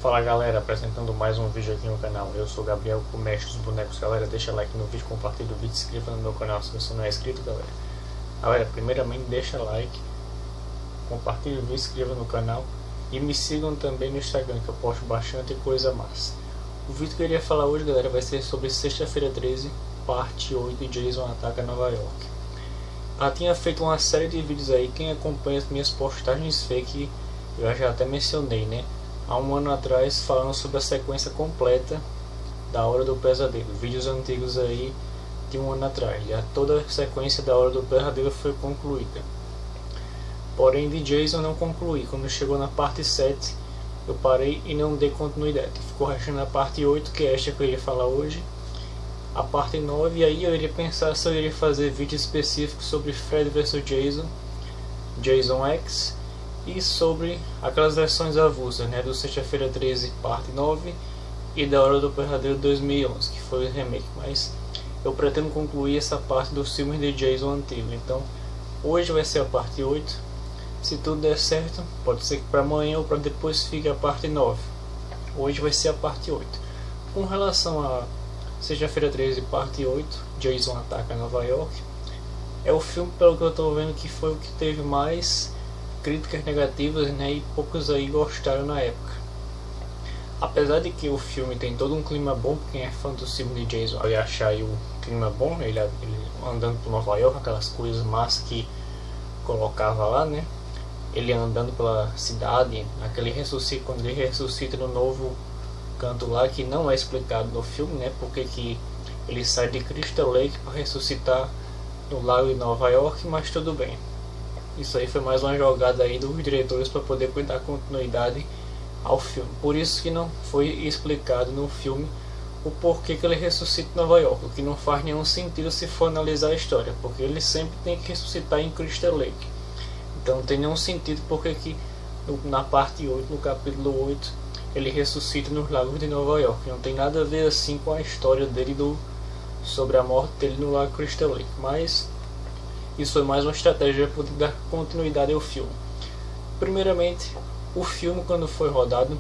Fala galera, apresentando mais um vídeo aqui no canal. Eu sou o Gabriel, o mestre dos bonecos. Galera, deixa like no vídeo, compartilha o vídeo, se inscreva no meu canal se você não é inscrito, galera. Galera, primeiramente deixa like, compartilha o vídeo, se inscreva no canal e me sigam também no Instagram, que eu posto bastante coisa massa. O vídeo que eu iria falar hoje, galera, vai ser sobre Sexta-feira 13, parte 8, Jason Ataca Nova York. Eu tinha feito uma série de vídeos aí, quem acompanha as minhas postagens fake, eu já até mencionei, né? Há um ano atrás, falando sobre a sequência completa da Hora do Pesadelo. Vídeos antigos aí de um ano atrás. Já toda a sequência da Hora do Pesadelo foi concluída. Porém, de Jason não concluí. Quando chegou na parte 7, eu parei e não dei continuidade. Ficou restando a parte 8, que é esta que eu iria falar hoje. A parte 9, e aí eu iria pensar se eu iria fazer vídeo específico sobre Fred vs Jason, Jason X, e sobre aquelas versões avulsas, né, do Sexta-feira 13 parte 9 e da Hora do Pesadelo 2011, que foi o remake. Mas eu pretendo concluir essa parte dos filmes de Jason antigo. Então hoje vai ser a parte 8. Se tudo der certo, pode ser que para amanhã ou para depois fique a parte 9. Hoje vai ser a parte 8. Com relação a Sexta-feira 13 parte 8, Jason Ataca Nova York, é o filme, pelo que eu estou vendo, que foi o que teve mais críticas negativas, né, e poucos aí gostaram na época. Apesar de que o filme tem todo um clima bom, quem é fã do filme de Jason vai achar aí o clima bom, ele andando por Nova York, aquelas coisas massas que colocava lá, né, ele andando pela cidade, aquele ressuscita, quando ele ressuscita no novo canto lá, que não é explicado no filme, né, porque que ele sai de Crystal Lake para ressuscitar no lago de Nova York, mas tudo bem. Isso aí foi mais uma jogada aí dos diretores para poder dar continuidade ao filme. Por isso que não foi explicado no filme o porquê que ele ressuscita em Nova York, o que não faz nenhum sentido se for analisar a história, porque ele sempre tem que ressuscitar em Crystal Lake. Então não tem nenhum sentido porque que na parte 8, no capítulo 8, ele ressuscita nos lagos de Nova York. Não tem nada a ver assim com a história dele sobre a morte dele no lago Crystal Lake. Mas isso foi mais uma estratégia para poder dar continuidade ao filme. Primeiramente, o filme, quando foi rodado,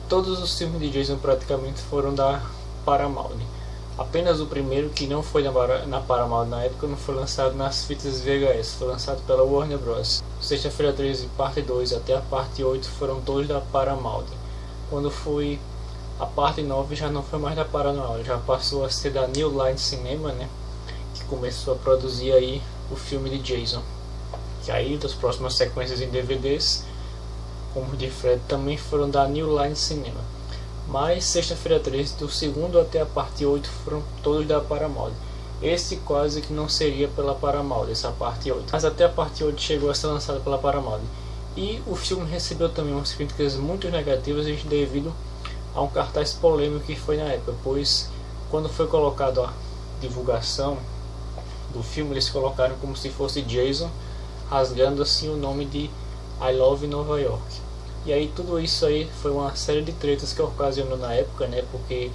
todos os filmes de Jason praticamente foram da Paramount. Apenas o primeiro, que não foi na Paramount na época, não foi lançado nas fitas VHS, foi lançado pela Warner Bros. Sexta-feira 13, parte 2 até a parte 8 foram todos da Paramount. Quando foi a parte 9 já não foi mais da Paramount, já passou a ser da New Line Cinema, né, que começou a produzir aí o filme de Jason. Que aí das próximas sequências em DVDs, como o de Fred, também foram da New Line Cinema. Mas Sexta-feira 13, do segundo até a parte 8, foram todos da Paramount. Esse quase que não seria pela Paramount, essa parte 8. Mas até a parte 8 chegou a ser lançada pela Paramount. E o filme recebeu também umas críticas muito negativas devido a um cartaz polêmico que foi na época, pois quando foi colocado a divulgação do filme, eles colocaram como se fosse Jason rasgando assim o nome de I Love Nova York. E aí tudo isso aí foi uma série de tretas que ocasionou na época, né, porque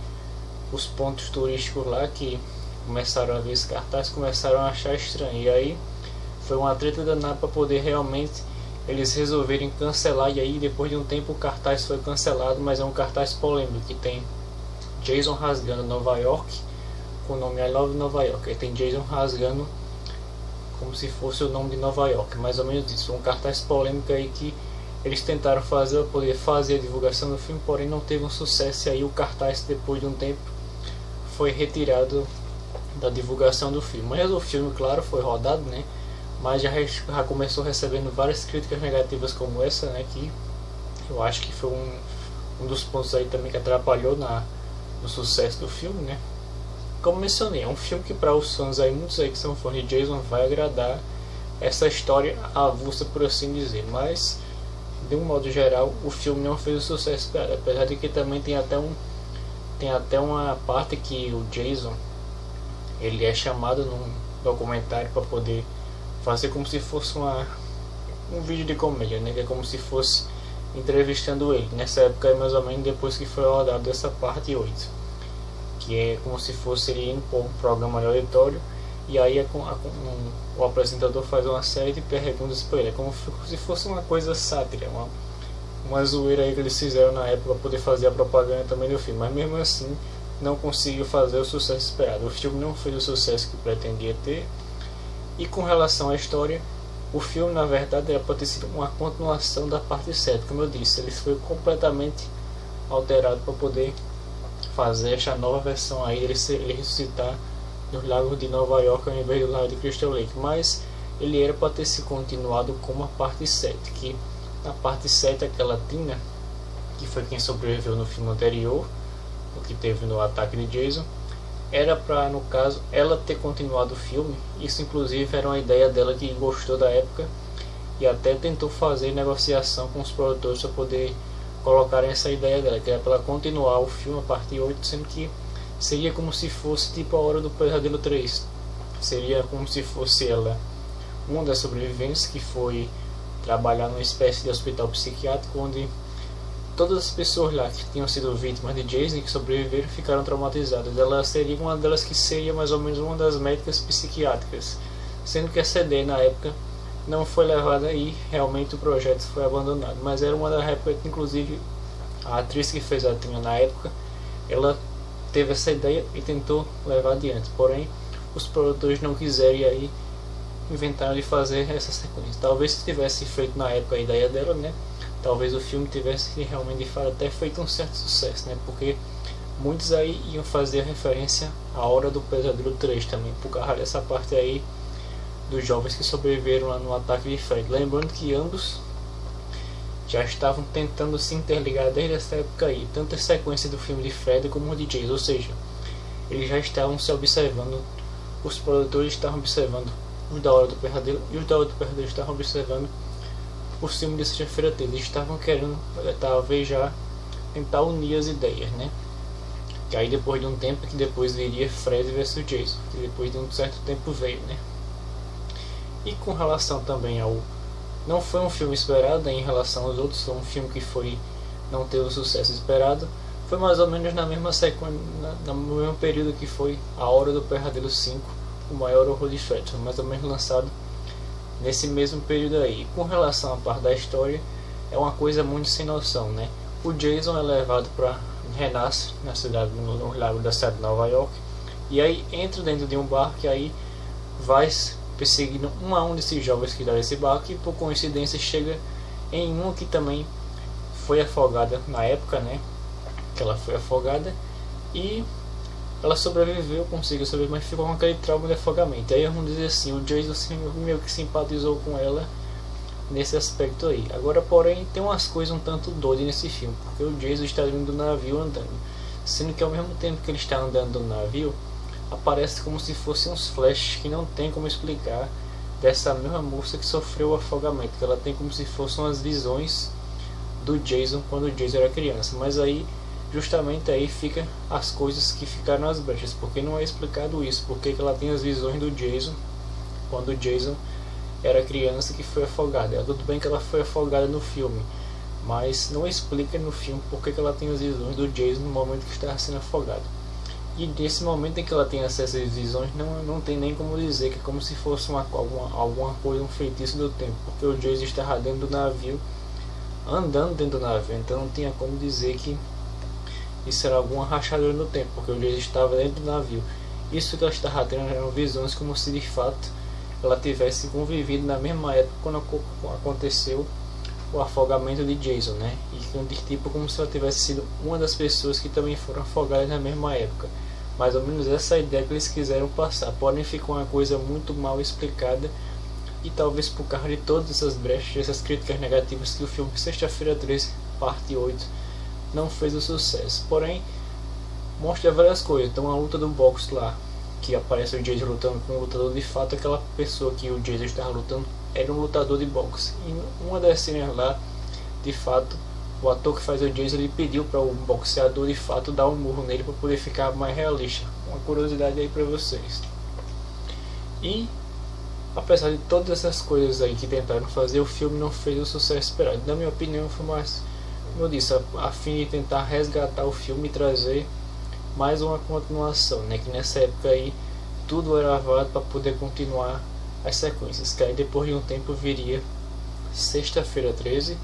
os pontos turísticos lá que começaram a ver esse cartaz começaram a achar estranho. E aí foi uma treta danada para poder realmente eles resolverem cancelar. E aí depois de um tempo o cartaz foi cancelado, mas é um cartaz polêmico que tem Jason rasgando Nova York com o nome I Love Nova York. Aí tem Jason rasgando como se fosse o nome de Nova York, mais ou menos isso. Um cartaz polêmico aí que eles tentaram fazer para poder fazer a divulgação do filme, porém não teve um sucesso. E aí o cartaz, depois de um tempo, foi retirado da divulgação do filme. Mas o filme, claro, foi rodado, né, mas já começou recebendo várias críticas negativas como essa, né, que eu acho que foi um dos pontos aí também que atrapalhou no sucesso do filme, né. Como mencionei, é um filme que para os fãs aí, muitos aí que são fãs de Jason, vai agradar essa história avulsa, por assim dizer. Mas de um modo geral o filme não fez o sucesso esperado, apesar de que também tem até uma parte que o Jason ele é chamado num documentário para poder fazer como se fosse um vídeo de comédia, né, que é como se fosse entrevistando ele. Nessa época, mais ou menos depois que foi rodado essa parte 8, que é como se fosse ele indo para um programa de auditório, e aí o apresentador faz uma série de perguntas para ele. É como se fosse uma coisa sátira, uma zoeira aí que eles fizeram na época para poder fazer a propaganda também do filme, mas mesmo assim não conseguiu fazer o sucesso esperado. O filme não fez o sucesso que pretendia ter. E com relação à história, o filme na verdade era para ter sido uma continuação da parte 7, como eu disse, ele foi completamente alterado para poder fazer essa nova versão aí, ele ressuscitar nos lagos de Nova York ao invés do lago de Crystal Lake, mas ele era para ter se continuado como a parte 7, que na parte 7 aquela Tina, que foi quem sobreviveu no filme anterior, o que teve no ataque de Jason, era para, no caso, ela ter continuado o filme. Isso inclusive era uma ideia dela que gostou da época e até tentou fazer negociação com os produtores para poder colocar essa ideia dela, que era para ela continuar o filme a parte 8, sendo que seria como se fosse tipo A Hora do Pesadelo 3. Seria como se fosse ela uma das sobreviventes que foi trabalhar numa espécie de hospital psiquiátrico onde todas as pessoas lá que tinham sido vítimas de Jason e que sobreviveram ficaram traumatizadas. Ela seria uma delas, que seria mais ou menos uma das médicas psiquiátricas, sendo que essa ideia na época não foi levada e realmente o projeto foi abandonado. Mas era uma das épocas, inclusive a atriz que fez a Tina na época, ela teve essa ideia e tentou levar adiante, porém os produtores não quiseram e aí inventaram de fazer essa sequência. Talvez se tivesse feito na época a ideia dela, né, talvez o filme tivesse realmente de fato até feito um certo sucesso, né, porque muitos aí iam fazer referência à Hora do Pesadelo 3 também, por causa dessa parte aí dos jovens que sobreviveram lá no ataque de Fred. Lembrando que ambos já estavam tentando se interligar desde essa época aí, tanto a sequência do filme de Fred como o de Jason, ou seja, eles já estavam se observando, os produtores estavam observando os da Hora do Pesadelo e os da Hora do Pesadelo estavam observando o filme de Sexta-feira 13. Eles estavam querendo talvez já tentar unir as ideias, né? Que aí depois de um tempo, que depois viria Fred vs Jason, que depois de um certo tempo veio, né? E com relação também ao... Não foi um filme esperado, né, em relação aos outros, foi um filme que foi não teve o sucesso esperado. Foi mais ou menos na mesma sequência, no mesmo período que foi A Hora do Pesadelo 5, o maior horror de Fred, foi mais ou menos lançado nesse mesmo período aí. E com relação à parte da história, é uma coisa muito sem noção, né? O Jason é levado para renasce na cidade, no lago da cidade de Nova York, e aí entra dentro de um barco e aí vai perseguindo um a um desses jovens que dá esse barco, e por coincidência chega em uma que também foi afogada na época, né? Que ela foi afogada e ela sobreviveu, conseguiu sobreviver, mas ficou com aquele trauma de afogamento. Aí vamos dizer assim, o Jason meio que simpatizou com ela nesse aspecto aí. Agora, porém, tem umas coisas um tanto doidas nesse filme, porque o Jason está dentro do navio andando, sendo que ao mesmo tempo que ele está andando no navio, aparece como se fossem uns flashes que não tem como explicar dessa mesma moça que sofreu o afogamento, que ela tem como se fossem umas visões do Jason quando o Jason era criança. Mas aí justamente aí fica as coisas que ficaram as brechas, porque não é explicado isso, porque que ela tem as visões do Jason quando o Jason era criança que foi afogada. Tudo bem que ela foi afogada no filme, mas não explica no filme porque que ela tem as visões do Jason no momento que estava sendo afogado. E nesse momento em que ela tem acesso às visões, não tem nem como dizer que é como se fosse alguma coisa, um feitiço do tempo, porque o Jason estava dentro do navio, andando dentro do navio, então não tinha como dizer que isso era alguma rachadura no tempo, porque o Jason estava dentro do navio. Isso que ela estava tendo eram visões como se de fato ela tivesse convivido na mesma época quando aconteceu o afogamento de Jason, né? E tipo como se ela tivesse sido uma das pessoas que também foram afogadas na mesma época. Mais ou menos essa ideia que eles quiseram passar, porém ficou uma coisa muito mal explicada, e talvez por causa de todas essas brechas, essas críticas negativas, que o filme Sexta-feira 13, parte 8 não fez o sucesso. Porém, mostra várias coisas. Então a luta do boxe lá, que aparece o Jason lutando com um lutador, de fato aquela pessoa que o Jason estava lutando era um lutador de boxe. E uma das cenas lá, de fato, o ator que faz o Jason, ele pediu para o boxeador de fato dar um murro nele para poder ficar mais realista. Uma curiosidade aí para vocês. E apesar de todas essas coisas aí que tentaram fazer, o filme não fez o sucesso esperado. Na minha opinião, foi mais, como eu disse, a fim de tentar resgatar o filme e trazer mais uma continuação, né? Que nessa época aí tudo era avado para poder continuar as sequências, que aí depois de um tempo viria Sexta-feira 13,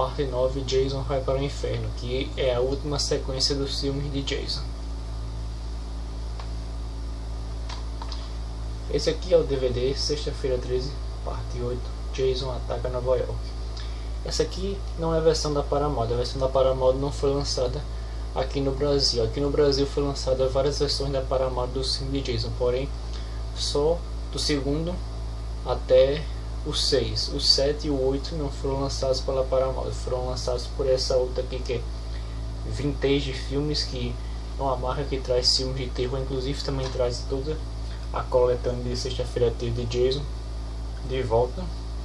parte 9, Jason vai para o inferno, que é a última sequência dos filmes de Jason. Esse aqui é o DVD, sexta-feira 13, parte 8, Jason ataca Nova York. Essa aqui não é a versão da Paramount, a versão da Paramount não foi lançada aqui no Brasil. Aqui no Brasil foi lançada várias versões da Paramount do filme de Jason, porém só do segundo até o 6. O 7 e o 8 não foram lançados pela Paramount, foram lançados por essa outra aqui, que é Vintage Filmes, que é uma marca que traz filmes de terror, inclusive também traz toda a coletânea de sexta-feira 13 de Jason de volta,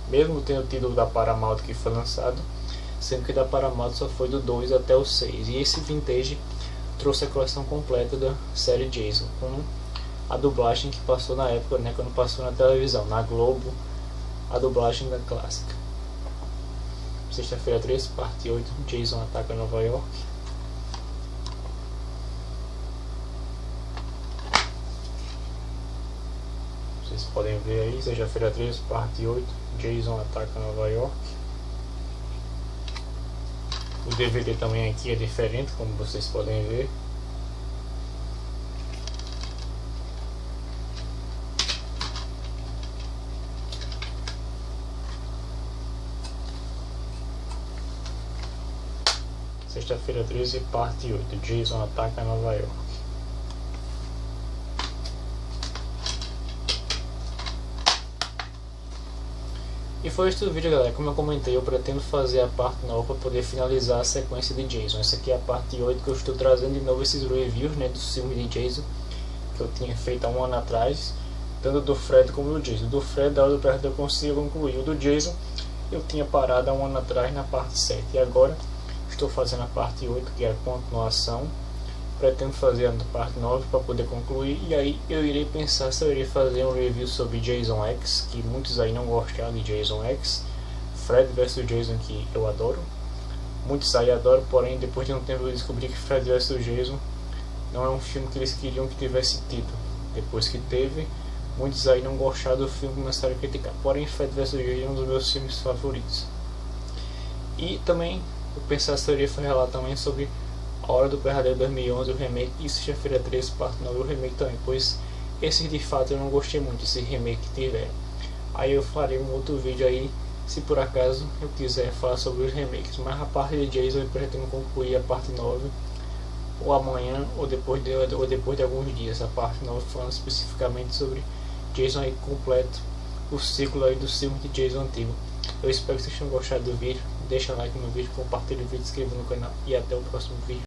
mesmo tendo tido da Paramount que foi lançado, sendo que da Paramount só foi do 2 até o 6. E esse Vintage trouxe a coleção completa da série Jason, com a dublagem que passou na época, né, quando passou na televisão, na Globo, a dublagem da clássica. Sexta-feira 13, parte 8, Jason ataca Nova York. Vocês podem ver aí, sexta-feira 13, parte 8, Jason ataca Nova York. O DVD também aqui é diferente, como vocês podem ver. Sexta-feira 13, parte 8, Jason ataca Nova York. E foi este o vídeo, galera. Como eu comentei, eu pretendo fazer a parte nova para poder finalizar a sequência de Jason. Essa aqui é a parte 8, que eu estou trazendo de novo esses reviews, né, dos filmes de Jason que eu tinha feito há um ano atrás, tanto do Fred como do Jason. Do Fred, da hora do Predador, eu consigo concluir. O do Jason eu tinha parado há um ano atrás na parte 7, e agora estou fazendo a parte 8, que é a continuação. Pretendo fazer a parte 9 para poder concluir, e aí eu irei pensar se eu irei fazer um review sobre Jason X, que muitos aí não gostaram de Jason X, Fred vs Jason, que eu adoro, muitos aí adoram, porém depois de um tempo eu descobri que Fred vs Jason não é um filme que eles queriam que tivesse tido. Depois que teve, muitos aí não gostaram do filme e começaram a criticar, porém Fred vs Jason é um dos meus filmes favoritos. E também eu pensar se eu iria falar também sobre A Hora do Pesadelo 2011, o remake, e sexta-feira 13, parte 9, o remake também, pois esse de fato eu não gostei muito, esse remake que tiver. Aí eu farei um outro vídeo aí, se por acaso eu quiser falar sobre os remakes. Mas a parte de Jason eu pretendo concluir a parte 9, ou amanhã, ou depois de alguns dias, a parte 9 falando especificamente sobre Jason aí completo, o ciclo aí do filme de Jason antigo. Eu espero que vocês tenham gostado do vídeo. Deixa like no vídeo, compartilhe o vídeo, inscreva no canal e até o próximo vídeo.